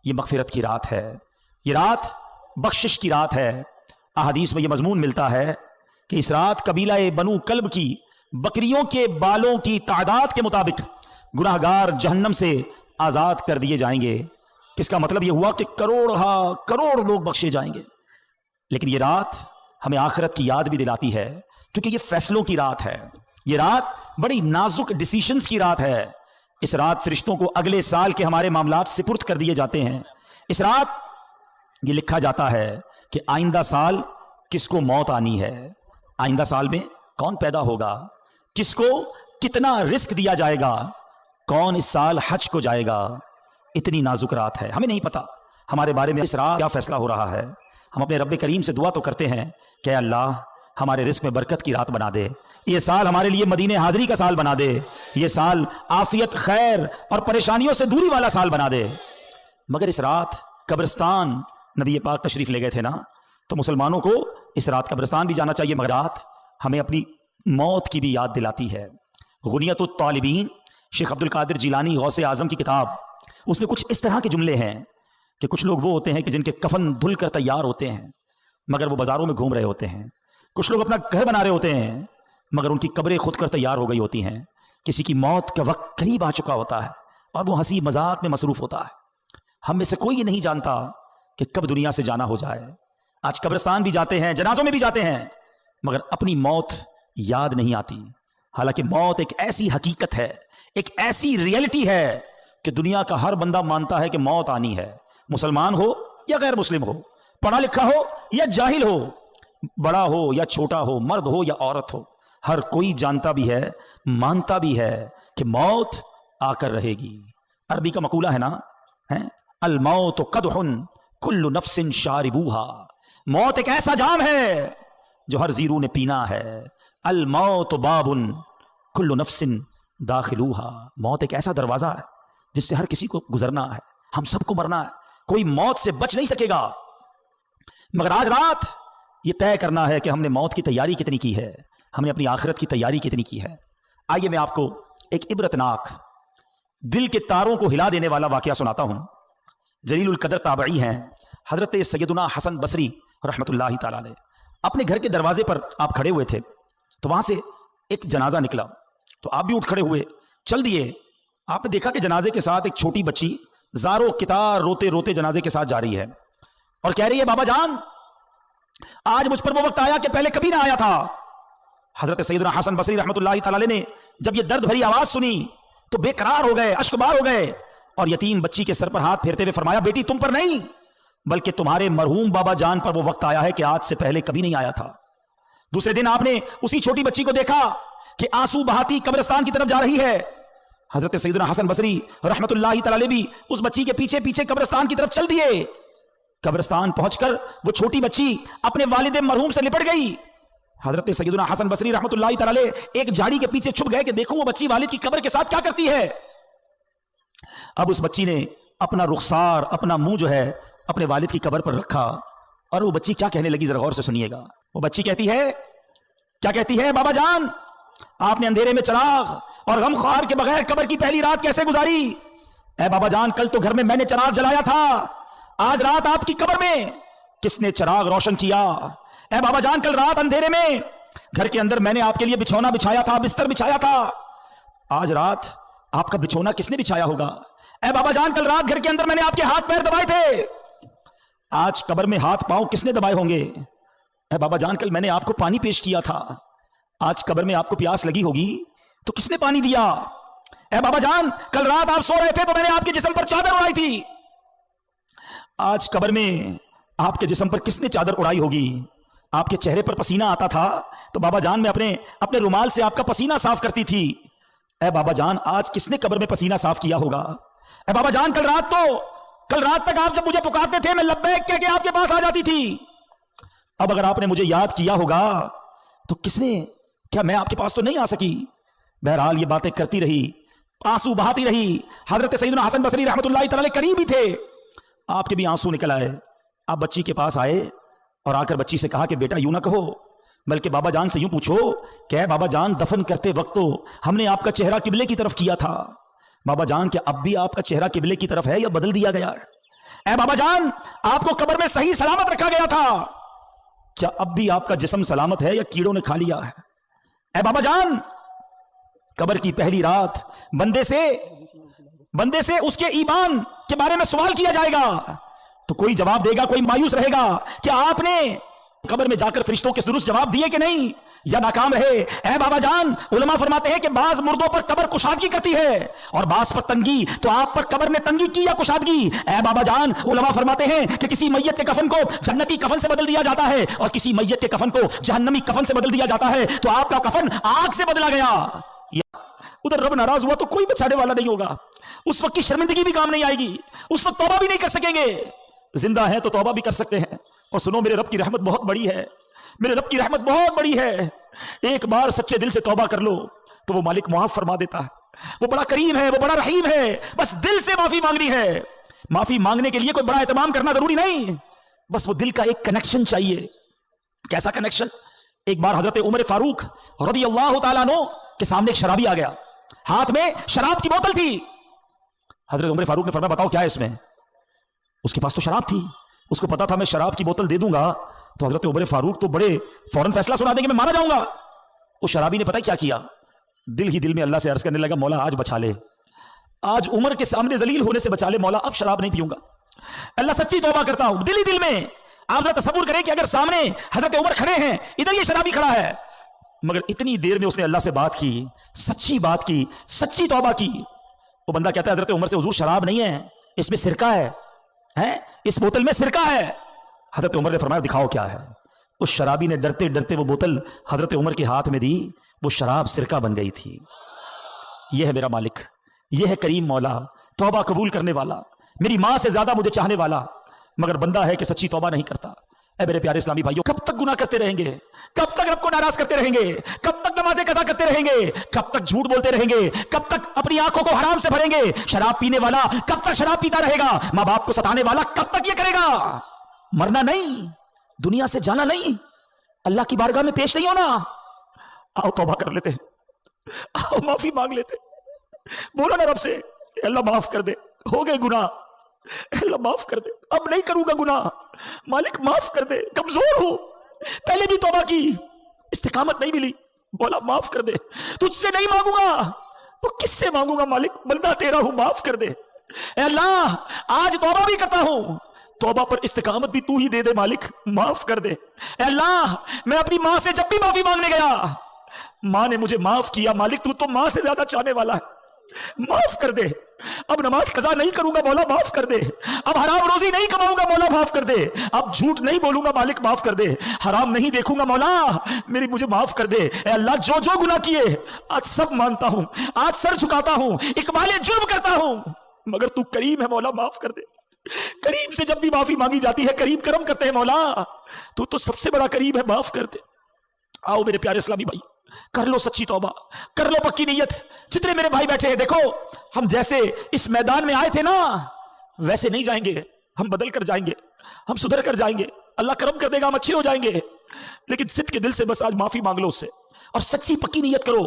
یہ مغفرت کی رات ہے، یہ رات بخشش کی رات ہے۔ احادیث میں یہ مضمون ملتا ہے کہ اس رات قبیلہ بنو کلب کی بکریوں کے بالوں کی تعداد کے مطابق گناہگار جہنم سے آزاد کر دیے جائیں گے۔ کس کا مطلب یہ ہوا کہ کروڑ لوگ بخشے جائیں گے۔ لیکن یہ رات ہمیں آخرت کی یاد بھی دلاتی ہے، کیونکہ یہ فیصلوں کی رات ہے، یہ رات بڑی نازک ڈیسیشنز کی رات ہے۔ اس رات فرشتوں کو اگلے سال کے ہمارے معاملات سپرد کر دیے جاتے ہیں۔ اس رات یہ لکھا جاتا ہے کہ آئندہ سال کس کو موت آنی ہے، آئندہ سال میں کون پیدا ہوگا، کس کو کتنا رزق دیا جائے گا، کون اس سال حج کو جائے گا۔ اتنی نازک رات ہے، ہمیں نہیں پتا ہمارے بارے میں اس رات کیا فیصلہ ہو رہا ہے۔ ہم اپنے رب کریم سے دعا تو کرتے ہیں کہ اللہ ہمارے رزق میں برکت کی رات بنا دے، یہ سال ہمارے لیے مدینے حاضری کا سال بنا دے، یہ سال عافیت، خیر اور پریشانیوں سے دوری والا سال بنا دے۔ مگر اس رات قبرستان نبی پاک تشریف لے گئے تھے نا، تو مسلمانوں کو اس رات قبرستان بھی جانا چاہیے، مگر رات ہمیں اپنی موت کی بھی یاد دلاتی ہے۔ غنیت الطالبین شیخ عبد القادر جیلانی غوث اعظم کی کتاب، اس میں کچھ اس طرح کے جملے ہیں کہ کچھ لوگ وہ ہوتے ہیں کہ جن کے کفن دھل کر تیار ہوتے ہیں مگر وہ بازاروں میں گھوم رہے ہوتے ہیں، کچھ لوگ اپنا گھر بنا رہے ہوتے ہیں مگر ان کی قبریں خود کر تیار ہو گئی ہوتی ہیں، کسی کی موت کا وقت قریب آ چکا ہوتا ہے اور وہ ہنسی مذاق میں مصروف ہوتا ہے۔ ہم میں سے کوئی یہ نہیں جانتا کہ کب دنیا سے جانا ہو جائے۔ آج قبرستان بھی جاتے ہیں، جنازوں میں بھی جاتے ہیں، مگر اپنی موت یاد نہیں آتی۔ حالانکہ موت ایک ایسی حقیقت ہے، ایک ایسی ریئلٹی ہے کہ دنیا کا ہر بندہ مانتا ہے کہ موت آنی ہے، مسلمان ہو یا غیر مسلم ہو، پڑھا لکھا ہو یا جاہل ہو، بڑا ہو یا چھوٹا ہو، مرد ہو یا عورت ہو، ہر کوئی جانتا بھی ہے، مانتا بھی ہے کہ موت آ کر رہے گی۔ عربی کا مقولہ ہے نا، الموت قدح کل نفس شاربوہا، موت ایک ایسا جام ہے جو ہر زیرو نے پینا ہے۔ الموت باب کل نفس داخلوہا، موت ایک ایسا دروازہ ہے جس سے ہر کسی کو گزرنا ہے، ہم سب کو مرنا ہے، کوئی موت سے بچ نہیں سکے گا۔ مگر آج رات یہ طے کرنا ہے کہ ہم نے موت کی تیاری کتنی کی ہے، ہم نے اپنی آخرت کی تیاری کتنی کی ہے۔ آئیے میں آپ کو ایک عبرتناک، دل کے تاروں کو ہلا دینے والا واقعہ سناتا ہوں۔ جلیل القدر تابعی ہیں حضرت سیدنا حسن بصری رحمۃ اللہ تعالی علیہ، اپنے گھر کے دروازے پر آپ کھڑے ہوئے تھے تو وہاں سے ایک جنازہ نکلا، تو آپ بھی اٹھ کھڑے ہوئے، چل دیے۔ آپ نے دیکھا کہ جنازے کے ساتھ ایک چھوٹی بچی زارو کتار روتے روتے جنازے کے ساتھ جا رہی ہے اور کہہ رہی ہے، بابا جان آج مجھ پر وہ وقت آیا کہ پہلے کبھی نہ آیا تھا۔ حضرت سیدنا حسن بصری رحمۃ اللہ تعالی علیہ نے جب یہ درد بھری آواز سنی تو بے قرار ہو گئے، اشک بار ہو گئے، اور یتیم بچی کے سر پر ہاتھ پھیرتے ہوئے فرمایا، بیٹی تم پر نہیں بلکہ تمہارے مرحوم بابا جان پر وہ وقت آیا ہے کہ آج سے پہلے کبھی نہیں آیا تھا۔ دوسرے دن آپ نے اسی چھوٹی بچی کو دیکھا کہ آنسو بہاتی قبرستان کی طرف جا رہی ہے۔ حضرت سیدنا حسن بصری رحمۃ اللہ تعالی علیہ بھی اس بچی کے پیچھے پیچھے قبرستان کی طرف چل دیے۔ قبرستان پہنچ کر وہ چھوٹی بچی اپنے والد مرحوم سے لپٹ گئی۔ حضرت سیدنا حسن بصری رحمۃ اللہ تعالی علیہ ایک جھاڑی کے پیچھے چھپ گئے کہ دیکھوں وہ بچی والد کی قبر کے ساتھ کیا کرتی ہے۔ اب اس بچی نے اپنا رخسار، اپنا منہ جو ہے اپنے والد کی قبر پر رکھا، اور وہ بچی کیا کہنے لگی ذرا غور سے سنیے گا۔ وہ بچی کہتی ہے، کیا کہتی ہے، بابا جان آپ نے اندھیرے میں چراغ اور غم خوار کے بغیر قبر کی پہلی رات کیسے گزاری؟ اے بابا جان کل تو گھر میں نے چراغ جلایا تھا، آج رات آپ کی قبر میں کس نے چراغ روشن کیا؟ اے بابا جان کل رات اندھیرے میں گھر کے اندر میں نے آپ کے لیے بچھونا بچھایا تھا، بستر بچھایا تھا، آج رات آپ کا بچھونا کس نے بچھایا ہوگا؟ اے بابا جان کل رات گھر کے اندر میں نے آپ کے ہاتھ پیر دبائے تھے، آج قبر میں ہاتھ پاؤں کس نے دبائے ہوں گے؟ اے بابا جان کل میں نے آپ کو پانی پیش کیا تھا، آج قبر میں آپ کو پیاس لگی ہوگی تو کس نے پانی دیا؟ اے بابا جان کل رات آپ سو رہے تھے تو میں نے آپ کے جسم پر چادر اڑائی تھی، آج قبر میں آپ کے جسم پر کس نے چادر اڑائی ہوگی؟ آپ کے چہرے پر پسینہ آتا تھا تو بابا جان میں اپنے رومال سے آپ کا پسینہ صاف کرتی تھی، اے بابا جان آج کس نے قبر میں پسینہ صاف کیا ہوگا؟ اے بابا جان کل رات تک آپ جب مجھے پکارتے تھے میں لبیک کہہ کے آپ کے پاس آ جاتی تھی، اب اگر آپ نے مجھے یاد کیا ہوگا تو کس نے، کیا میں آپ کے پاس تو نہیں آ سکی؟ بہرحال یہ باتیں کرتی رہی، آنسو بہاتی رہی۔ حضرت سیدنا حسن بصری رحمۃ اللہ تعالی قریب ہی تھے، آپ کے بھی آنسو نکل آئے۔ آپ بچی کے پاس آئے اور آ کر بچی سے کہا کہ بیٹا یوں نہ کہو، بلکہ بابا جان سے یوں پوچھو کہ بابا جان دفن کرتے وقت تو ہم نے آپ کا چہرہ قبلے کی طرف کیا تھا، بابا جان کیا اب بھی آپ کا چہرہ قبلے کی طرف ہے یا بدل دیا گیا ہے؟ اے بابا جان آپ کو قبر میں صحیح سلامت رکھا گیا تھا، کیا اب بھی آپ کا جسم سلامت ہے یا کیڑوں نے کھا لیا ہے؟ اے بابا جان قبر کی پہلی رات بندے سے اس کے ایمان کے بارے میں سوال کیا جائے گا تو کوئی جواب دے گا، کوئی مایوس رہے گا، کیا آپ نے قبر میں جا کر فرشتوں کے درست جواب دیے کہ نہیں، یا ناکام رہے؟ اے بابا جان علماء فرماتے ہیں کہ بعض مردوں پر قبر کشادگی کرتی ہے اور بعض پر تنگی، تو آپ پر قبر نے تنگی کی یا کشادگی؟ اے بابا جان علماء فرماتے ہیں کہ کسی میت کے کفن کو جنتی کفن سے بدل دیا جاتا ہے اور کسی میت کے کفن کو جہنمی کفن سے بدل دیا جاتا ہے، تو آپ کا کفن آگ سے بدلا گیا۔ ادھر رب ناراض ہوا تو کوئی بچانے والا نہیں ہوگا، اس وقت کی شرمندگی بھی کام نہیں آئے گی، اس وقت توبہ بھی نہیں کر سکیں گے۔ زندہ ہیں تو توبہ بھی کر سکتے ہیں، اور سنو میرے رب کی رحمت بہت بڑی ہے، میرے رب کی رحمت بہت بڑی ہے، ایک بار سچے دل سے توبہ کر لو تو وہ مالک معاف فرما دیتا ہے، وہ بڑا کریم ہے، وہ بڑا رحیم ہے، بس دل سے معافی مانگنی ہے۔ معافی مانگنے کے لیے کوئی بڑا اہتمام کرنا ضروری نہیں، بس وہ دل کا ایک کنیکشن چاہیے۔ کیسا کنیکشن؟ ایک بار حضرت عمر فاروق رضی اللہ تعالیٰ عنہ کے سامنے ایک شرابی آ گیا، ہاتھ میں شراب کی بوتل تھی۔ حضرت عمر فاروق نے فرمایا بتاؤ کیا ہے اس میں؟ اس کے پاس تو شراب تھی، اس کو پتا تھا میں شراب کی بوتل دے دوں گا تو حضرت عمر فاروق تو بڑے فوراً فیصلہ سنا دیں گے، میں مارا جاؤں گا۔ اس شرابی نے پتہ کیا کیا؟ دل ہی دل میں اللہ سے عرض کرنے لگا مولا آج بچا لے، آج عمر کے سامنے ذلیل ہونے سے بچا لے مولا، اب شراب نہیں پیوں گا، اللہ سچی توبہ کرتا ہوں دل ہی دل میں۔ آپ ذرا تصور کریں کہ اگر سامنے حضرت عمر کھڑے ہیں، ادھر یہ شرابی کھڑا ہے، مگر اتنی دیر میں اس نے اللہ سے بات کی، سچی بات کی، سچی توبہ کی۔ وہ بندہ کہتا ہے حضرت عمر سے حضور شراب نہیں ہے، اس میں سرکہ ہے، اس بوتل میں سرکہ ہے۔ حضرت عمر نے فرمایا دکھاؤ کیا ہے۔ اس شرابی نے ڈرتے ڈرتے وہ بوتل حضرت عمر کے ہاتھ میں دی، وہ شراب سرکہ بن گئی تھی۔ یہ ہے میرا مالک، یہ ہے کریم مولا، توبہ قبول کرنے والا، میری ماں سے زیادہ مجھے چاہنے والا، مگر بندہ ہے کہ سچی توبہ نہیں کرتا۔ اے میرے پیارے اسلامی بھائیوں، کب تک گناہ کرتے رہیں گے؟ کب تک رب کو ناراض کرتے رہیں گے؟ کب تک نمازیں قضا کرتے رہیں گے؟ کب تک جھوٹ بولتے رہیں گے؟ کب تک اپنی آنکھوں کو حرام سے بھریں گے؟ شراب پینے والا کب تک شراب پیتا رہے گا؟ ماں باپ کو ستانے والا کب تک یہ کرے گا؟ مرنا نہیں، دنیا سے جانا نہیں، اللہ کی بارگاہ میں پیش نہیں ہونا۔ آؤ توبہ کر لیتے، آؤ معافی مانگ لیتے، بولو نا رب سے کہ اللہ معاف کر دے، ہو گئے گناہ، اللہ معاف کر دے، اب نہیں کروں گا گناہ، مالک معاف کر دے، کمزور ہوں، پہلے بھی توبہ کی، استقامت نہیں ملی، مولا معاف کر دے، تجھ سے نہیں مانگوں گا تو کس سے مانگوں گا مالک، بندہ تیرا ہوں، معاف کر دے۔ اے اللہ آج توبہ بھی کرتا ہوں، توبہ پر استقامت بھی تو ہی دے دے مالک، معاف کر دے۔ اے اللہ میں اپنی ماں سے جب بھی معافی مانگنے گیا، ماں نے مجھے معاف کیا، مالک تو ماں سے زیادہ چاہنے والا ہے، معاف کر دے۔ اب نماز قضا نہیں کروں گا مولا، معاف کر دے۔ اب حرام روزی نہیں کماؤں گا مولا، معاف کر دے۔ اب جھوٹ نہیں بولوں گا مالک، معاف کر دے۔ حرام نہیں دیکھوں گا مولا، میری مجھے معاف کر دے۔ اے اللہ جو جو گناہ کیے آج سب مانتا ہوں، آج سر جھکاتا ہوں، اقبال جرم کرتا ہوں، مگر تو کریم ہے مولا، معاف کر دے۔ کریم سے جب بھی معافی مانگی جاتی ہے، کریم کرم کرتے ہیں مولا، تو سب سے بڑا کریم ہے، معاف کر دے۔ آؤ میرے پیارے اسلامی بھائی، کر لو سچی توبہ، کر لو پکی نیت۔ جتنے میرے بھائی بیٹھے ہیں دیکھو، ہم جیسے اس میدان میں آئے تھے نا ویسے نہیں جائیں گے، ہم بدل کر جائیں گے، ہم سدھر کر جائیں گے، اللہ کرم کر دے گا، ہم اچھے ہو جائیں گے، لیکن صدق کے دل سے بس آج معافی مانگ لو اس سے، اور سچی پکی نیت کرو۔